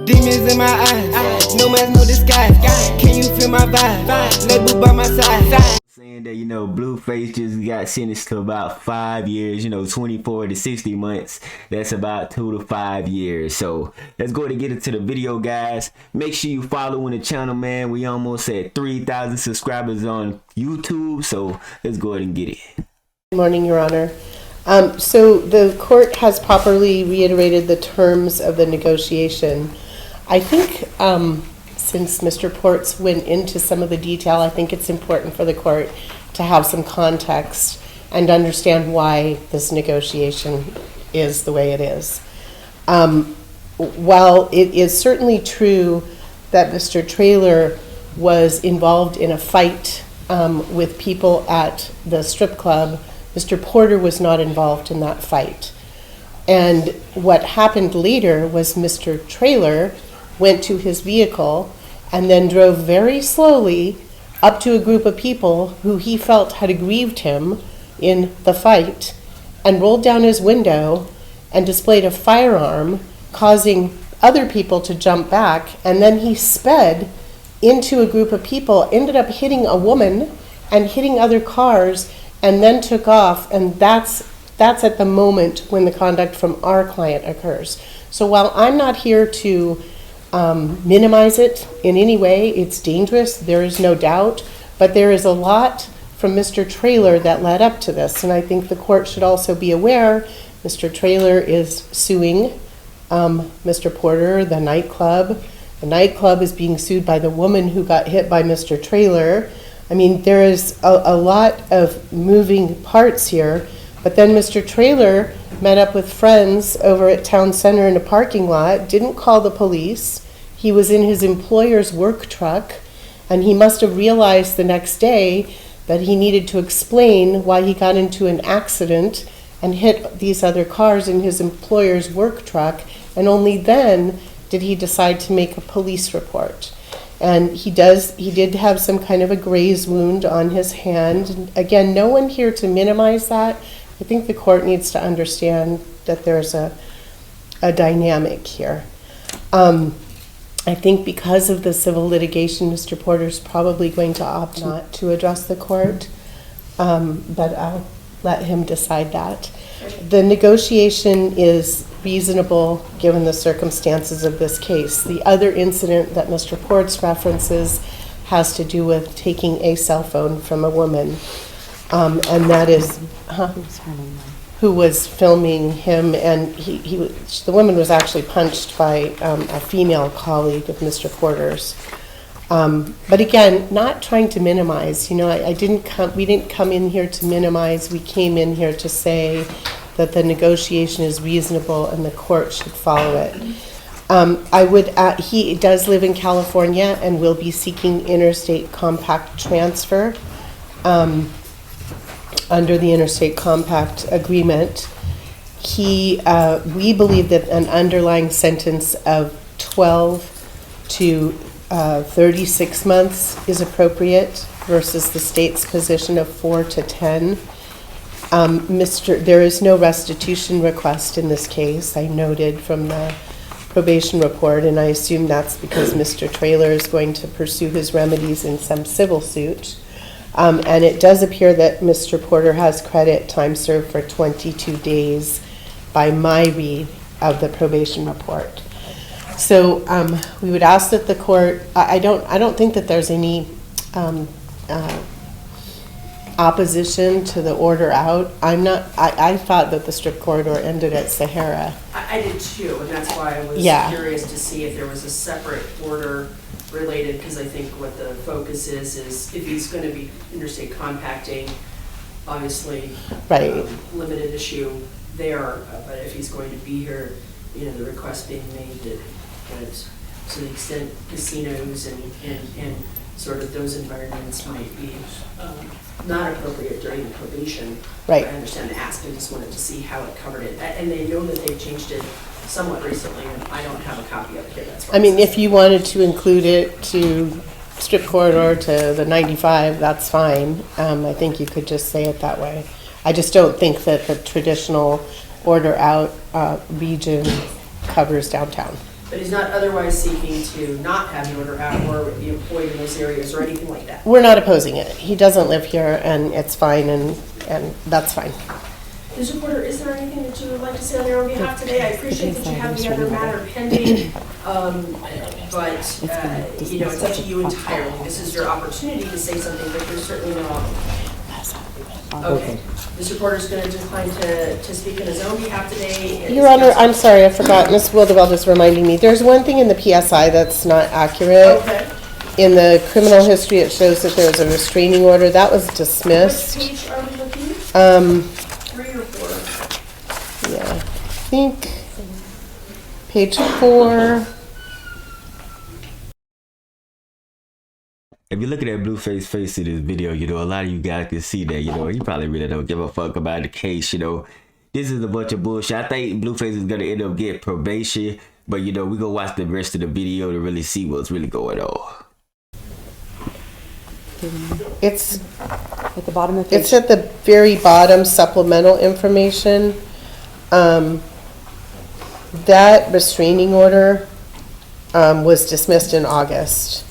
Demons in my eyes, no mask, no disguise. Can you feel my vibe? Label by my side. Saying that, Blueface just got sentenced to about 5 years, 24 to 60 months. That's about 2 to 5 years. So let's go ahead and get into the video, guys. Make sure you following the channel, man. We almost at 3,000 subscribers on YouTube. So let's go ahead and get it. Good morning, Your Honor. So the court has properly reiterated the terms of the negotiation. I think since Mr. Ports went into some of the detail, I think it's important for the court to have some context and understand why this negotiation is the way it is. While it is certainly true that Mr. Traylor was involved in a fight with people at the strip club, Mr. Porter was not involved in that fight. And what happened later was Mr. Traylor went to his vehicle and then drove very slowly up to a group of people who he felt had aggrieved him in the fight and rolled down his window and displayed a firearm, causing other people to jump back. And then he sped into a group of people, ended up hitting a woman and hitting other cars, and then took off. And that's at the moment when the conduct from our client occurs. So while I'm not here to minimize it in any way, it's dangerous, there is no doubt, but there is a lot from Mr. Traylor that led up to this, and I think the court should also be aware Mr. Traylor is suing Mr. Porter, the nightclub. The nightclub is being sued by the woman who got hit by Mr. Traylor. I mean, there is a lot of moving parts here, but then Mr. Traylor met up with friends over at Town Center in a parking lot, didn't call the police. He was in his employer's work truck, and he must have realized the next day that he needed to explain why he got into an accident and hit these other cars in his employer's work truck, and only then did he decide to make a police report. And he did have some kind of a graze wound on his hand. And again, no one here to minimize that. I think the court needs to understand that there's a dynamic here. I think because of the civil litigation, Mr. Porter's probably going to opt not to address the court, but I'll let him decide that. The negotiation is reasonable given the circumstances of this case. The other incident that Mr. Ports references has to do with taking a cell phone from a woman. And that is who was filming him, and the woman was actually punched by a female colleague of Mr. Porter's. But again, not trying to minimize. We didn't come in here to minimize. We came in here to say that the negotiation is reasonable and the court should follow it. He does live in California and will be seeking interstate compact transfer under the interstate compact agreement. We believe that an underlying sentence of 12 to 36 months is appropriate versus the state's position of 4 to 10. There is no restitution request in this case. I noted from the probation report, and I assume that's because Mr. Traylor is going to pursue his remedies in some civil suit. And it does appear that Mr. Porter has credit time served for 22 days by my read of the probation report. So we would ask that the court, I don't think that there's any opposition to the order out. I thought that the strip corridor ended at Sahara. I did too, and that's why I was curious to see if there was a separate order related, because I think what the focus is if he's going to be interstate compacting, obviously right. Limited issue there, but if he's going to be here, the request being made that to the extent casinos and sort of those environments might be not appropriate during the probation. Right. I understand the ask. I just wanted to see how it covered it, and they know that they've changed it somewhat recently, and I don't have a copy of it here. That's why if you wanted to include it to strip corridor to the 95, that's fine. I think you could just say it that way. I just don't think that the traditional order out region covers downtown. But he's not otherwise seeking to not have the order out or be employed in those areas or anything like that? We're not opposing it. He doesn't live here, and it's fine, and that's fine. Mr. Porter, is there anything that you would like to say on your own behalf today? I appreciate that you have the other matter pending, but, you know, it's up to you entirely. This is your opportunity to say something, but there's certainly no obligation. Okay. Mr. Porter's going to decline to speak on his own behalf today. Your Honor, I'm sorry, I forgot. Ms. Wildewell is reminding me. There's one thing in the PSI that's not accurate. Okay. In the criminal history, it shows that there was a restraining order. That was dismissed. Which page are we looking? 3 or 4? Yeah, I think page 4. If you look at that Blueface face in this video, you know, a lot of you guys can see that, you know, he probably really don't give a fuck about the case, you know. This is a bunch of bullshit. I think Blueface is going to end up getting probation, but, you know, we going to watch the rest of the video to really see what's really going on. It's At the bottom of the page. It's at the very bottom, supplemental information. That restraining order was dismissed in August.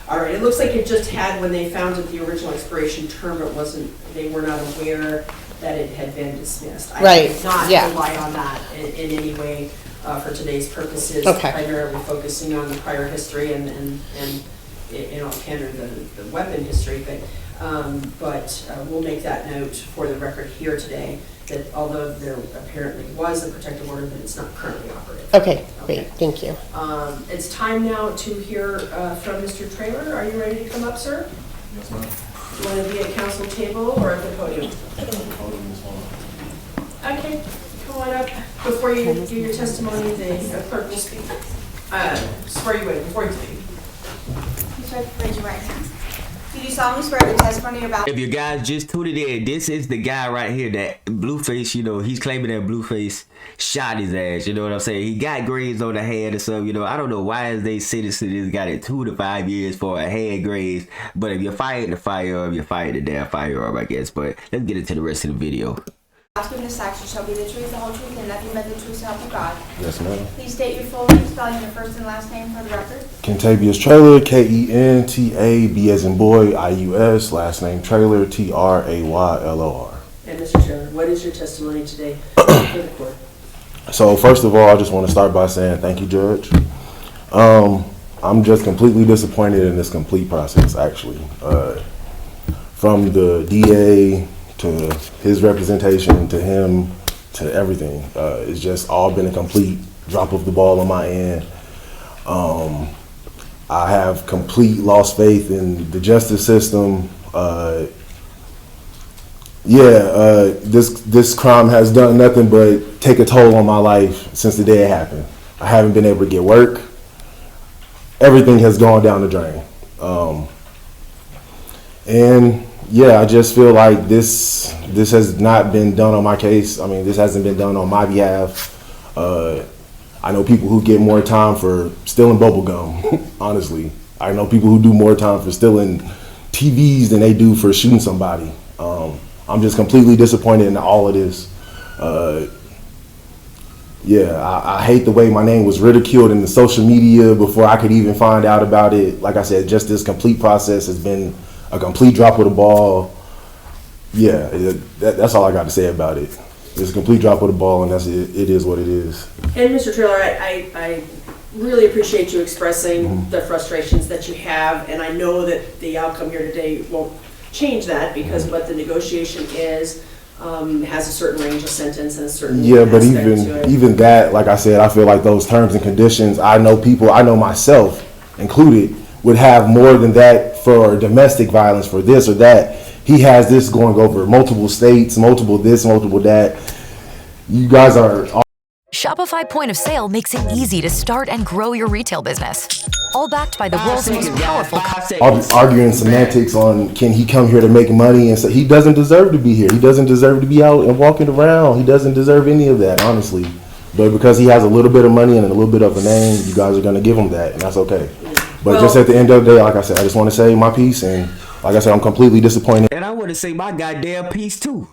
All right, it looks like it just had, when they found that the original expiration term, it wasn't, they were not aware that it had been dismissed. Right, I did not yeah. rely on that in any way for today's purposes. Okay. Primarily focusing on the prior history and in all candor, the weapon history, but we'll make that note for the record here today, that although there apparently was a protective order, that it's not currently operative. Okay, great, thank you. It's time now to hear from Mr. Traylor. Are you ready to come up, sir? Yes, ma'am. Do you want to be at council table or at the podium? Okay, come on up. Before you do your testimony, the clerk will speak. Swear you in before you speak. Please raise your right hand. Do you solemnly swear the testimony you're about? If you guys just tuned in, this is the guy right here that Blueface, you know, he's claiming that Blueface shot his ass, you know what I'm saying? He got graze on the head or something, you know. I don't know why they sentenced this guy to 2 to 5 years for a head graze, but if you're firing the firearm, you're firing the damn firearm, I guess. But let's get into the rest of the video. Asking this action shall be the truth, the whole truth, and nothing but the truth so help you God. Yes, ma'am. Please state your full name, spelling your first and last name for the record. Kentavious Traylor, Kentabi as in boy, IUS, last name Traylor, TRAYLOR. And Mr. Traylor, what is your testimony today for the court? So first of all, I just want to start by saying thank you, Judge. I'm just completely disappointed in this complete process, actually. From the DA to his representation, to him, to everything. It's just all been a complete drop of the ball on my end. I have complete lost faith in the justice system. This crime has done nothing but take a toll on my life since the day it happened. I haven't been able to get work. Everything has gone down the drain. I just feel like this has not been done on my case. I mean, this hasn't been done on my behalf. I know people who get more time for stealing bubble gum, honestly. I know people who do more time for stealing TVs than they do for shooting somebody. I'm just completely disappointed in all of this. I hate the way my name was ridiculed in the social media before I could even find out about it. Like I said, just this complete process has been a complete drop of the ball. That's all I got to say about it. It's a complete drop of the ball, and that's it. It is what it is. And Mr. Traylor, I really appreciate you expressing the frustrations that you have, and I know that the outcome here today won't change that, because what the negotiation is has a certain range of sentence and a certain but aspect to it. even that, like I said, I feel like those terms and conditions, I know myself included, would have more than that for domestic violence, for this or that. He has this going over multiple states, multiple this, multiple that. You guys are... Shopify Point of Sale makes it easy to start and grow your retail business. All backed by the world's most powerful... arguing semantics on can he come here to make money, and so he doesn't deserve to be here. He doesn't deserve to be out and walking around. He doesn't deserve any of that, honestly. But because he has a little bit of money and a little bit of a name, you guys are going to give him that, and that's okay. But just at the end of the day, like I said, I just want to say my piece, and like I said, I'm completely disappointed. And I want to say my goddamn piece too.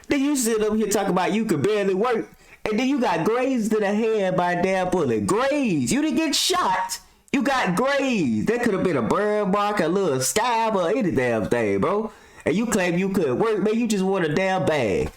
Then you sit up here talking about you could barely work, And then you got grazed in the head by a damn bullet. Grazed. You didn't get shot. You got grazed. That could have been a burn mark, a little scab, or any damn thing, bro. And you claim you could work, man. You just want a damn bag.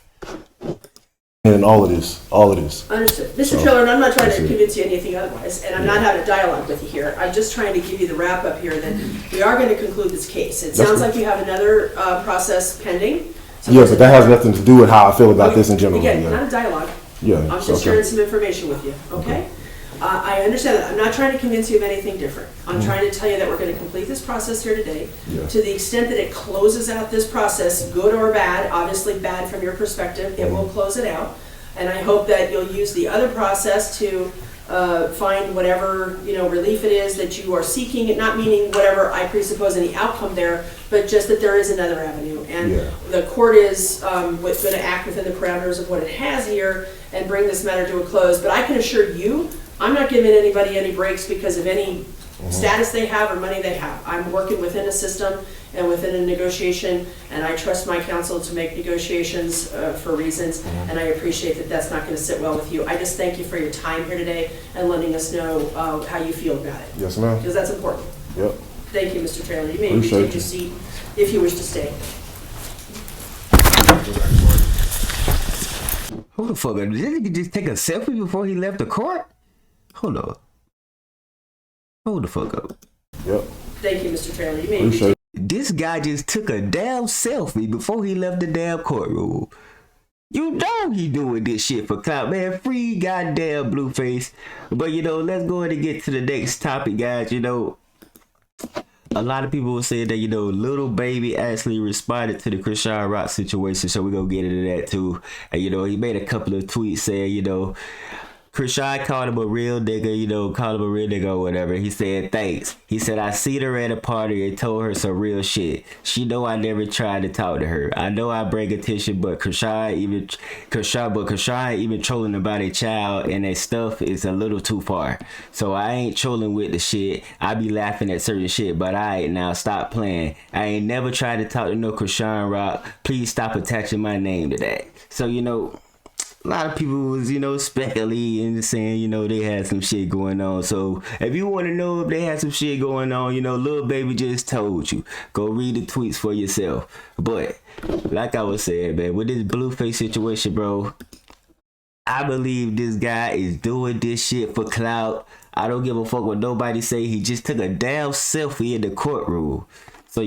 And all of this. Understood. Mr. Trailer, and I'm not trying to convince you anything otherwise, and I'm not having a dialogue with you here. I'm just trying to give you the wrap up here that we are going to conclude this case. It sounds like you have another process pending. So yeah, but that has nothing to do with how I feel about this in general. Again, yeah. not a dialogue. Yeah, I'm just sharing some information with you, okay? I understand that. I'm not trying to convince you of anything different. I'm trying to tell you that we're going to complete this process here today. Yeah. To the extent that it closes out this process, good or bad, obviously bad from your perspective, it will close it out. And I hope that you'll use the other process to find whatever relief it is that you are seeking, not meaning whatever I presuppose any outcome there, but just that there is another avenue. And the court is going to act within the parameters of what it has here and bring this matter to a close. But I can assure you, I'm not giving anybody any breaks because of any status they have or money they have. I'm working within a system and within a negotiation, and I trust my counsel to make negotiations for reasons, and I appreciate that that's not going to sit well with you. I just thank you for your time here today and letting us know how you feel about it. Yes, ma'am. Because that's important. Yep. Thank you, Mr. Trailer. You may Appreciate take your seat if you wish to stay. Who the fuck? Did he just take a selfie before he left the court? Hold up. Hold the fuck up. Yep. Thank you, Mr. Trailer. You may Appreciate it. This guy just took a damn selfie before he left the damn courtroom. You know he doing this shit for clout, man. Free goddamn Blueface. But let's go ahead and get to the next topic, guys. A lot of people will say that, Little Baby actually responded to the Krishan Rock situation, so we're gonna get into that too. And he made a couple of tweets saying, Krishan called him a real nigga, called him a real nigga or whatever. He said, thanks. He said, I seen her at a party and told her some real shit. She know I never tried to talk to her. I know I bring attention, but Krishan even trolling about a child and that stuff is a little too far. So I ain't trolling with the shit. I be laughing at certain shit, but alright, now stop playing. I ain't never tried to talk to no Krishan Rock. Please stop attaching my name to that. So, a lot of people was, speculating and saying, they had some shit going on. So if you want to know if they had some shit going on, Lil Baby just told you. Go read the tweets for yourself. But like I was saying, man, with this Blueface situation, bro, I believe this guy is doing this shit for clout. I don't give a fuck what nobody say. He just took a damn selfie in the courtroom. So,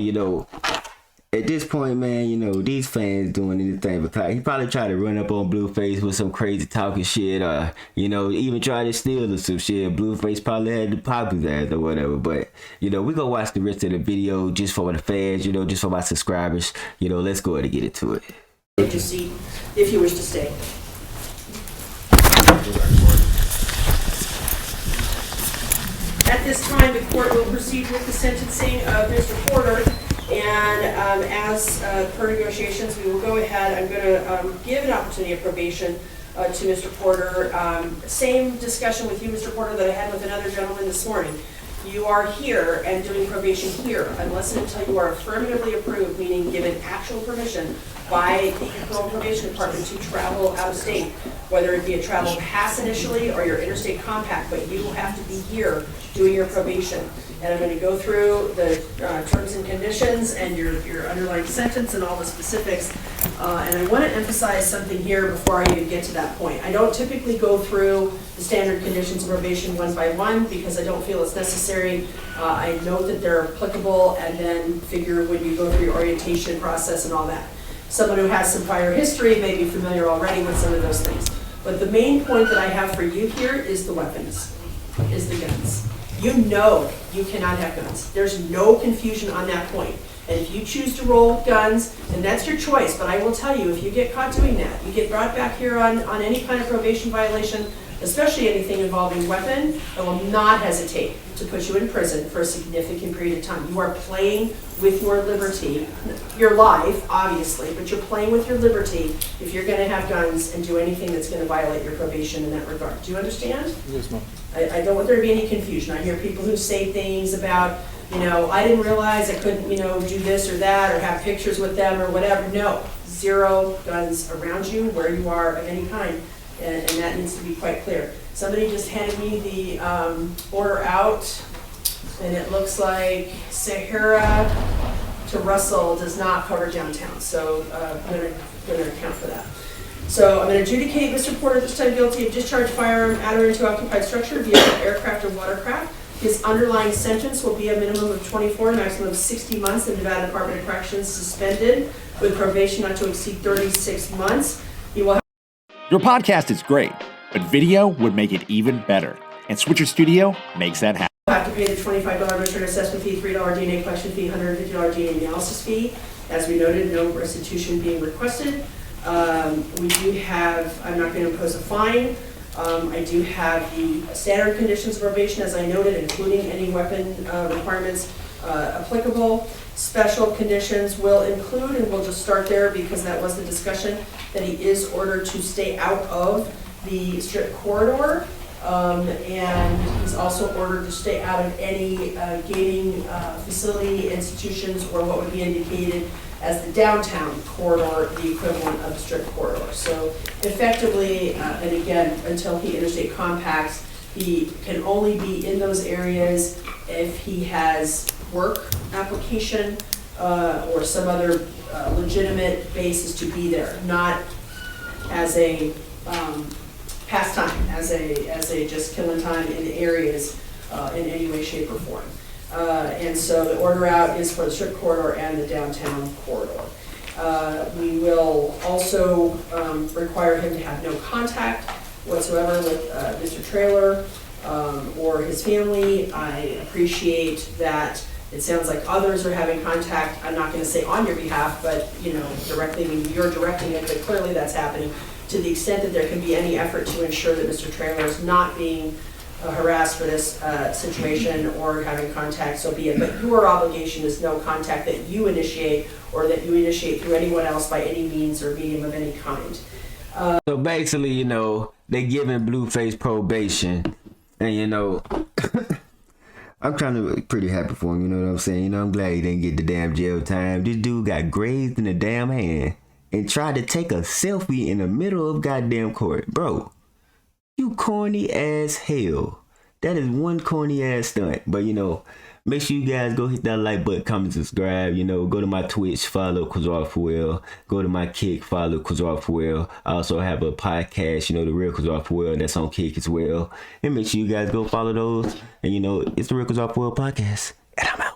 at this point, man, these fans doing anything but clout. He probably tried to run up on Blueface with some crazy talking shit, or even try to steal or some shit. Blueface probably had to pop his ass or whatever. But we gonna watch the rest of the video just for the fans, just for my subscribers. Let's go ahead and get into it. Take your seat if you wish to stay. At this time, the court will proceed with the sentencing of Mr. Porter. And as per negotiations, we will go ahead. I'm going to give an opportunity of probation to Mr. Porter. Same discussion with you, Mr. Porter, that I had with another gentleman this morning. You are here and doing probation here unless and until you are affirmatively approved, meaning given actual permission by the Parole Probation Department to travel out of state, whether it be a travel pass initially or your interstate compact, but you have to be here doing your probation. And I'm going to go through the terms and conditions and your underlying sentence and all the specifics. And I want to emphasize something here before I even get to that point. I don't typically go through the standard conditions of probation one by one because I don't feel it's necessary. I know that they're applicable and then figure when you go through your orientation process and all that. Someone who has some prior history may be familiar already with some of those things. But the main point that I have for you here is the weapons, is the guns. You know you cannot have guns. There's no confusion on that point. And if you choose to roll guns, then that's your choice. But I will tell you, if you get caught doing that, you get brought back here on any kind of probation violation, especially anything involving weapon, I will not hesitate to put you in prison for a significant period of time. You are playing with your liberty, your life, obviously, but you're playing with your liberty if you're going to have guns and do anything that's going to violate your probation in that regard. Do you understand? Yes, ma'am. I don't want there to be any confusion. I hear people who say things about, I didn't realize I couldn't, do this or that or have pictures with them or whatever. No, 0 guns around you, where you are of any kind. and that needs to be quite clear. Somebody just handed me the order out, and it looks like Sahara to Russell does not cover downtown, so I'm gonna account for that. So I'm gonna adjudicate Mr. Porter this time guilty of discharge firearm at or into occupied structure, vehicle, aircraft, or watercraft. His underlying sentence will be a minimum of 24, maximum of 60 months in Nevada Department of Corrections, suspended with probation not to exceed 36 months. He will have Your podcast is great, but video would make it even better. And Switcher Studio makes that happen. to pay the $25 return assessment fee, $3 DNA collection fee, $150 DNA analysis fee. As we noted, no restitution being requested. We do have, I'm not going to impose a fine. I do have the standard conditions of probation, as I noted, including any weapon requirements applicable. Special conditions will include, and we'll just start there because that was the discussion, that he is ordered to stay out of the strip corridor. And he's also ordered to stay out of any gaming facility, institutions, or what would be indicated as the downtown corridor, the equivalent of the strip corridor. So effectively, and again, until he interstate compacts, he can only be in those areas if he has work application or some other legitimate basis to be there, not as a pastime, as a just killing time in the areas in any way, shape, or form. And so the order out is for the strip corridor and the downtown corridor. We will also require him to have no contact whatsoever with Mr. Traylor or his family. I appreciate that it sounds like others are having contact. I'm not going to say on your behalf, but directly, I mean, you're directing it, but clearly that's happening. To the extent that there can be any effort to ensure that Mr. Traylor is not being harassed for this situation or having contact, so be it. But your obligation is no contact that you initiate or that you initiate through anyone else by any means or medium of any kind. So basically, they giving Blueface probation, and I'm trying to be pretty happy for him, you know what I'm saying? I'm glad he didn't get the damn jail time. This dude got grazed in the damn hand and tried to take a selfie in the middle of goddamn court. Bro, you corny as hell. That is one corny ass stunt. But make sure you guys go hit that like button, comment, subscribe. Go to my Twitch, follow Quasar Fuel. Go to my Kick, follow Quasar Fuel. I also have a podcast, the real Quasar Fuel, that's on Kick as well. And make sure you guys go follow those. And it's the real Quasar Fuel podcast. And I'm out.